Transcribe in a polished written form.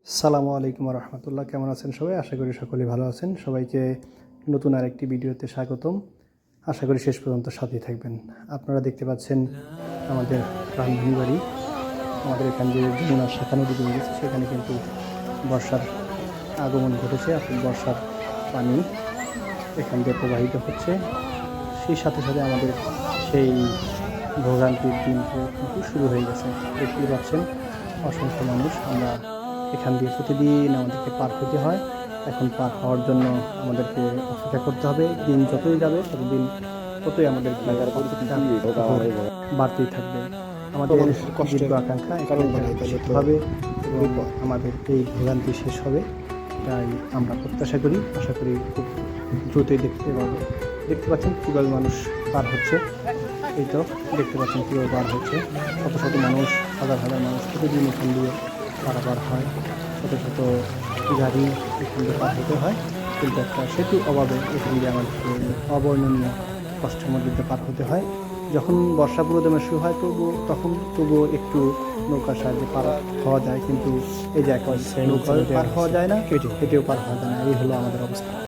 আসসালামু আলাইকুম রহমতুল্লাহ। কেমন আছেন সবাই? আশা করি সকলেই ভালো আছেন। সবাইকে নতুন আরেকটি ভিডিওতে স্বাগতম। আশা করি শেষ পর্যন্ত সাথেই থাকবেন। আপনারা দেখতে পাচ্ছেন আমাদের রান্ধনী বাড়ি। আমাদের এখান দিয়ে যমুনার শাখা নদী বয়ে গেছে, সেখানে কিন্তু বর্ষার আগমন ঘটেছে। এখন বর্ষার পানি এখান দিয়ে প্রবাহিত হচ্ছে। সেই সাথে সাথে আমাদের সেই ভোগান্তির দিন কিন্তু শুরু হয়ে গেছে। দেখতেই পাচ্ছেন অসংখ্য মানুষ। আমরা এখান দিয়ে প্রতিদিন আমাদেরকে পার হতে হয়। এখন পার হওয়ার জন্য আমাদেরকে অপেক্ষা করতে হবে। দিন যতই যাবে ততই আমাদের বাড়তেই থাকবে। আমাদের দীর্ঘ আকাঙ্ক্ষা শেষ হবে এবং আমাদের এই ভোগান্তি শেষ হবে, তাই আমরা প্রত্যাশা করি। আশা করি খুব দ্রুতই দেখতে পাচ্ছেন কীভাবে মানুষ পার হচ্ছে। এই তো দেখতে পাচ্ছেন কীভাবে পার হচ্ছে। শত শত মানুষ, হাজার হাজার মানুষ প্রতিদিন এখান দিয়ে পারাপার হয়। শত শত গাড়ি এখান দিয়ে পার হতে হয়, কিন্তু একটা সেতুর অভাবে এখান দিয়ে আমাদেরকে অবর্ণনীয় কষ্টের মধ্যে দিয়ে পার হতে হয়। যখন বর্ষা পুরোদমে শুরু হয় তবুও একটু নৌকার সাহায্যে পার হওয়া যায়, কিন্তু এই যে একটা নৌকা পার হওয়া যায় না, হেঁটেও পার হওয়া যায় না। এই হলো আমাদের অবস্থা।